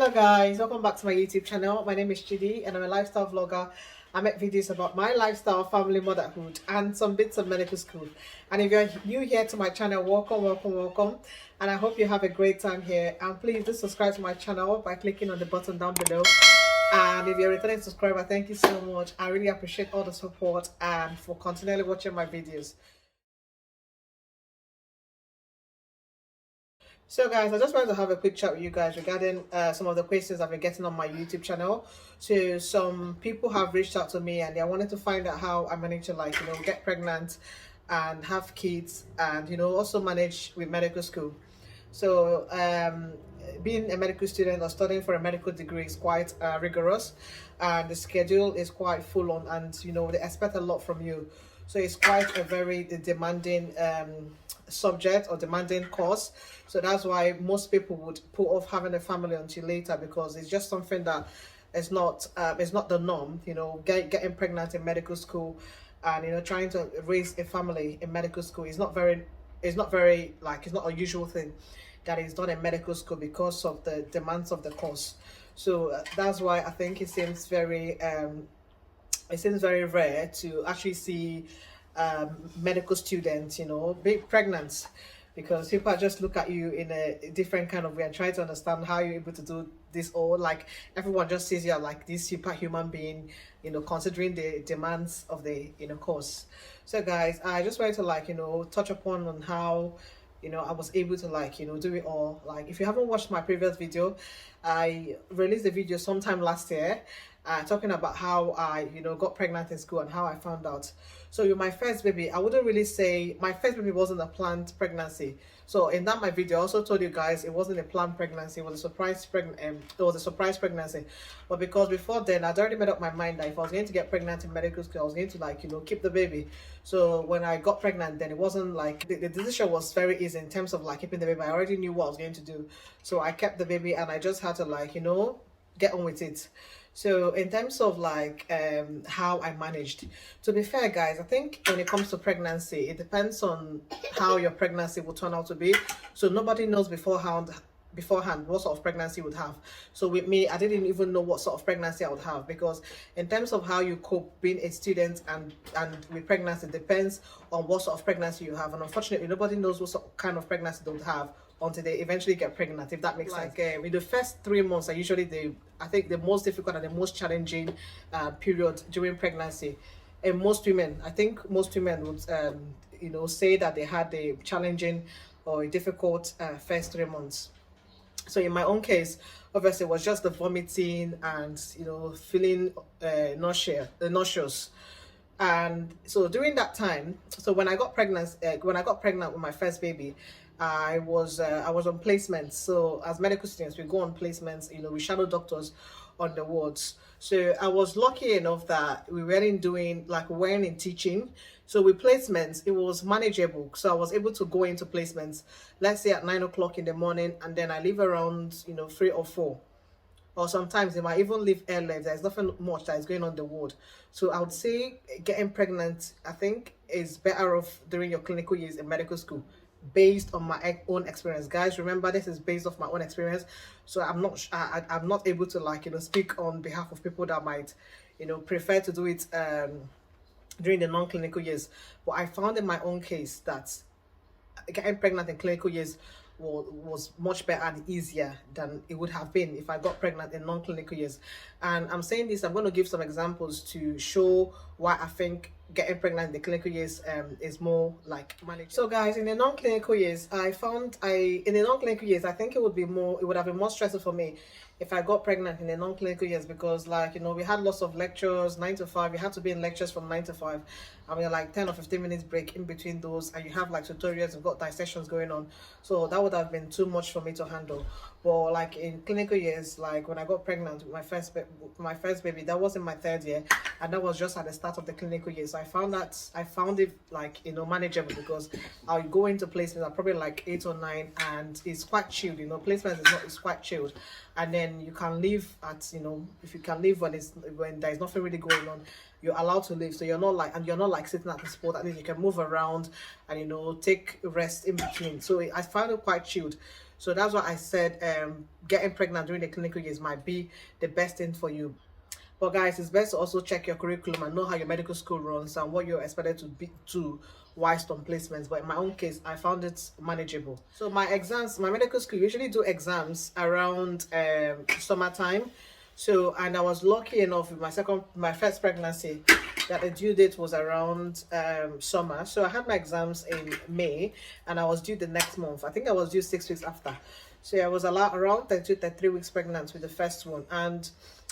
Hello guys, welcome back to my YouTube channel. My name is Chidi and I'm a lifestyle vlogger. I make videos about my lifestyle, family, motherhood and some bits of medical school. And if you're new here to my channel, welcome. And I hope you have a great time here. And please do subscribe to my channel by clicking on the button down below. And if you're a returning subscriber, thank you so much. I really appreciate all the support and for continually watching my videos. So guys, I just wanted to have a quick chat with you guys regarding some of the questions I've been getting on my YouTube channel. So some people have reached out to me and they wanted to find out how I manage to get pregnant and have kids and also manage with medical school. So being a medical student or studying for a medical degree is quite rigorous, and the schedule is quite full on, and they expect a lot from you. So it's quite a very demanding subject or demanding course. So that's why most people would put off having a family until later, because it's just something that is not the norm. Getting pregnant in medical school and trying to raise a family in medical school is not very it's not a usual thing that is done in medical school because of the demands of the course. So that's why I think it seems very rare to actually see medical students be pregnant, because people just look at you in a different kind of way and try to understand how you're able to do this, or like everyone just sees you like this superhuman being, considering the demands of the course. So guys, I just wanted to touch upon on how I was able to do it all. Like, if you haven't watched my previous video, I released a video sometime last year talking about how I got pregnant in school and how I found out. So with my first baby, I wouldn't really say my first baby wasn't a planned pregnancy. So in that my video, I also told you guys it wasn't a planned pregnancy, it was a surprise pregnancy. But because before then I'd already made up my mind that if I was going to get pregnant in medical school, I was going to keep the baby. So when I got pregnant, then it wasn't like the decision was very easy in terms of keeping the baby. I already knew what I was going to do, so I kept the baby and I just had to get on with it. So in terms of how I managed, to be fair guys, I think when it comes to pregnancy, it depends on how your pregnancy will turn out to be. So nobody knows beforehand what sort of pregnancy you would have. So with me, I didn't even know what sort of pregnancy I would have, because in terms of how you cope being a student and with pregnancy, it depends on what sort of pregnancy you have. And unfortunately, nobody knows what kind of pregnancy they would have until they eventually get pregnant, if that makes sense. In the first 3 months are usually I think the most difficult and the most challenging period during pregnancy. And I think most women would say that they had a challenging or a difficult first 3 months. So in my own case, obviously it was just the vomiting and feeling nauseous. And so during that time, so when I got pregnant with my first baby, I was on placements. So as medical students, we go on placements. We shadow doctors on the wards. So I was lucky enough that we weren't in teaching. So with placements, it was manageable. So I was able to go into placements, let's say at 9 o'clock in the morning, and then I leave around 3 or 4. Or sometimes they might even leave early. There's nothing much that is going on the ward. So I would say getting pregnant, I think, is better off during your clinical years in medical school, based on my own experience. Guys, remember, this is based off my own experience. So I'm not able to speak on behalf of people that might prefer to do it during the non-clinical years. But I found in my own case that getting pregnant in clinical years was much better and easier than it would have been if I got pregnant in non-clinical years. And I'm saying this, I'm going to give some examples to show why I think getting pregnant in the clinical years is more manageable. So guys, in the non-clinical years, I think it would have been more stressful for me if I got pregnant in the non-clinical years, because we had lots of lectures, 9 to 5. You had to be in lectures from 9 to 5. I mean, 10 or 15 minutes break in between those, and you have tutorials, you've got dissections going on. So that would have been too much for me to handle. But in clinical years, when I got pregnant with my first baby, that was in my 3rd year, and that was just at the start of the clinical year. So I found it manageable, because I'll go into placements at probably 8 or 9, and it's quite chilled. Placements is quite chilled, and then you can leave at if you can leave when there's nothing really going on, you're allowed to leave. So you're not sitting at the spot. At least you can move around and take rest in between. So I found it quite chilled. So that's why I said getting pregnant during the clinical years might be the best thing for you. But guys, it's best to also check your curriculum and know how your medical school runs and what you're expected to be to whilst on placements. But in my own case, I found it manageable. So my exams, my medical school usually do exams around summertime. So, and I was lucky enough with my first pregnancy that the due date was around summer. So I had my exams in May and I was due the next month. I think I was due 6 weeks after. So I was around 33 weeks pregnant with the first one. And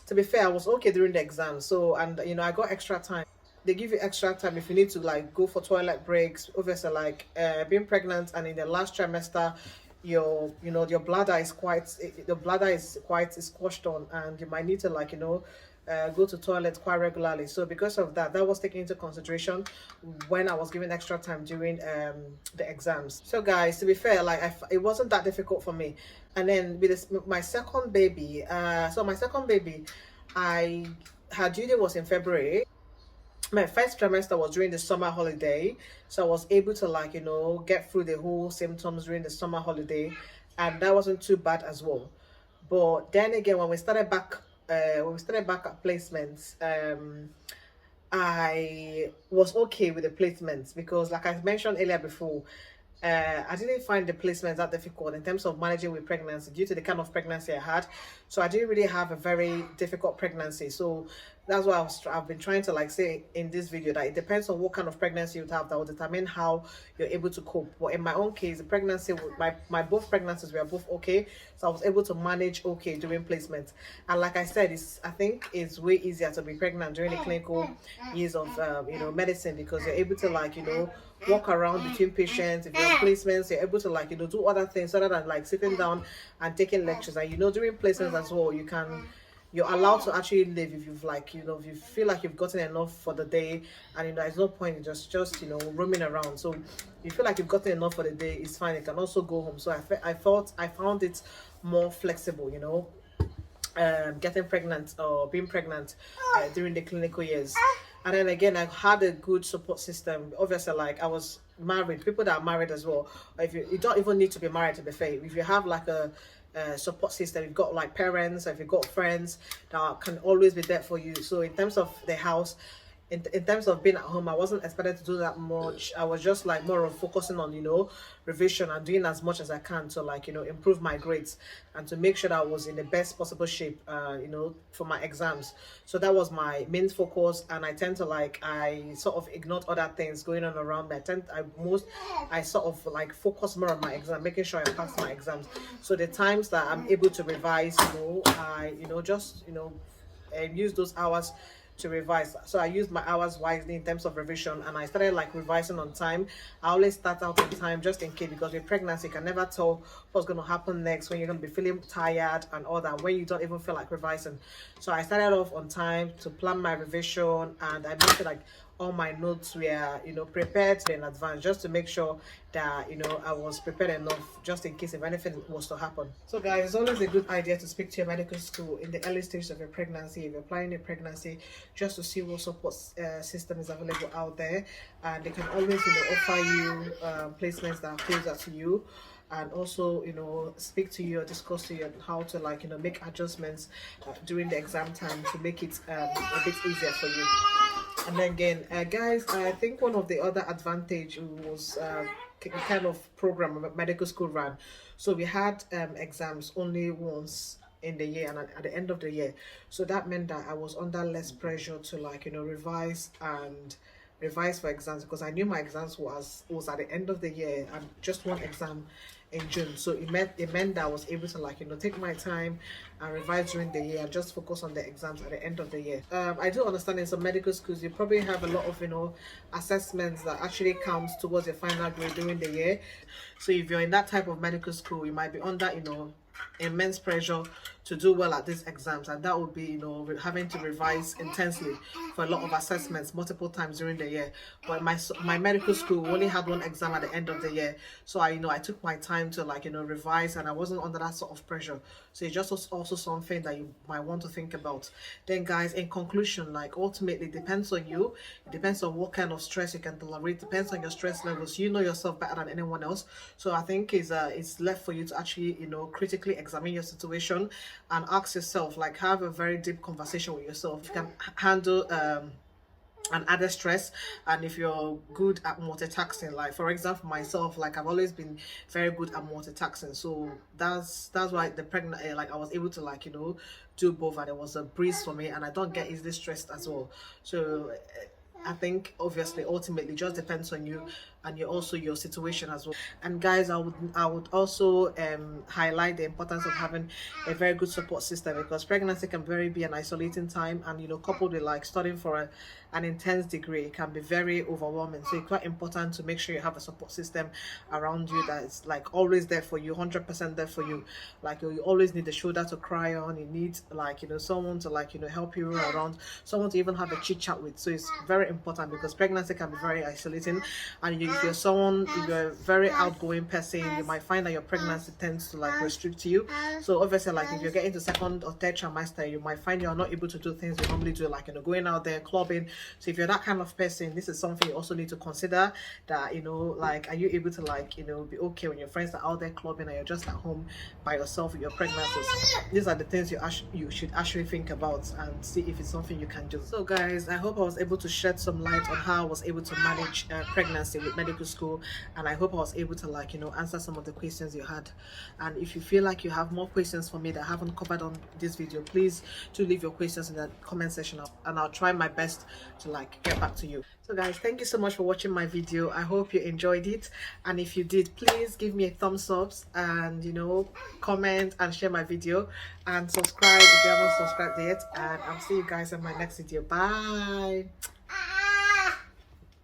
to be fair, I was okay during the exam. So, and you know, I got extra time. They give you extra time if you need to like go for toilet breaks. Obviously, like being pregnant and in the last trimester, your bladder is quite is squashed on, and you might need to like go to toilet quite regularly. So because of that, that was taken into consideration when I was given extra time during the exams. So guys, to be fair, like it wasn't that difficult for me. And then with my second baby, I her due date was in February. My first trimester was during the summer holiday, so I was able to like get through the whole symptoms during the summer holiday, and that wasn't too bad as well. But then again, when we started back at placements, I was okay with the placements because, like I mentioned earlier before, I didn't find the placements that difficult in terms of managing with pregnancy due to the kind of pregnancy I had. So I didn't really have a very difficult pregnancy. So that's why I've been trying to like say in this video that it depends on what kind of pregnancy you have that will determine how you're able to cope. But in my own case, the pregnancy, my both pregnancies were both okay. So I was able to manage okay during placement. And like I said, I think it's way easier to be pregnant during the clinical years of medicine because you're able to like walk around between patients. If you're on placements, you're able to like do other things other than like sitting down and taking lectures. And during placements as well, you're allowed to actually live if you've like if you feel like you've gotten enough for the day, and there's no point in just roaming around. So you feel like you've gotten enough for the day, it's fine, you can also go home. So I found it more flexible, getting pregnant or being pregnant during the clinical years. And then again, I had a good support system. Obviously, like I was married, people that are married as well. If you don't even need to be married to be fair. If you have like a support system, you've got like parents, if you've got friends that can always be there for you. So in terms of the house, in terms of being at home, I wasn't expected to do that much. I was just like more of focusing on revision and doing as much as I can to like improve my grades and to make sure that I was in the best possible shape for my exams. So that was my main focus, and I tend to like I sort of ignored other things going on around me. I sort of like focus more on my exam, making sure I pass my exams. So the times that I'm able to revise, I just use those hours to revise. So I used my hours wisely in terms of revision, and I started like revising on time. I always start out on time just in case, because with pregnancy you can never tell what's going to happen next, when you're going to be feeling tired and all that, when you don't even feel like revising. So I started off on time to plan my revision, and I made sure like all my notes were prepared in advance, just to make sure that I was prepared enough just in case if anything was to happen. So guys, it's always a good idea to speak to your medical school in the early stages of your pregnancy, if you're planning a pregnancy, just to see what support system is available out there. And they can always offer you placements that are closer to you, and also speak to you or discuss to you how to like make adjustments during the exam time to make it a bit easier for you. And then again, guys, I think one of the other advantage was kind of program medical school ran. So we had exams only once in the year and at the end of the year. So that meant that I was under less pressure to like revise for exams, because I knew my exams was at the end of the year and just one exam in June. So it meant that I was able to like take my time and revise during the year and just focus on the exams at the end of the year. I do understand in some medical schools you probably have a lot of assessments that actually counts towards your final grade during the year. So if you're in that type of medical school, you might be under immense pressure to do well at these exams, and that would be, you know, having to revise intensely for a lot of assessments multiple times during the year. But my medical school only had one exam at the end of the year, so I, you know, I took my time to, like, you know, revise, and I wasn't under that sort of pressure. So it's just also something that you might want to think about. Then, guys, in conclusion, like, ultimately it depends on you. It depends on what kind of stress you can tolerate. It depends on your stress levels. You know yourself better than anyone else. So I think it's left for you to actually, you know, critically examine your situation and ask yourself, like, have a very deep conversation with yourself. If you can handle and added stress, and if you're good at multitasking, like for example myself, like I've always been very good at multitasking, so that's why the pregnant like I was able to, like, you know, do both, and it was a breeze for me, and I don't get easily stressed as well. So I think obviously ultimately just depends on you and your situation as well. And guys, I would also highlight the importance of having a very good support system, because pregnancy can very be an isolating time, and, you know, coupled with, like, studying for an intense degree, it can be very overwhelming. So it's quite important to make sure you have a support system around you that is, like, always there for you, 100% there for you. Like, you always need a shoulder to cry on. You need, like, you know, someone to, like, you know, help you around, someone to even have a chit chat with. So it's very important, because pregnancy can be very isolating, and if you're a very outgoing person, you might find that your pregnancy tends to, like, restrict you. So obviously, like, if you're getting to second or third trimester, you might find you're not able to do things you normally do, like, you know, going out there clubbing. So if you're that kind of person, this is something you also need to consider, that, you know, like, are you able to, like, you know, be okay when your friends are out there clubbing and you're just at home by yourself with your pregnancies? These are the things you should actually think about and see if it's something you can do. So guys, I hope I was able to shed some light on how I was able to manage pregnancy with medical school, and I hope I was able to, like, you know, answer some of the questions you had. And if you feel like you have more questions for me that I haven't covered on this video, please do leave your questions in the comment section, and I'll try my best to, like, get back to you. So guys, thank you so much for watching my video. I hope you enjoyed it, and if you did, please give me a thumbs up, and, you know, comment and share my video, and subscribe if you haven't subscribed yet. And I'll see you guys in my next video. Bye.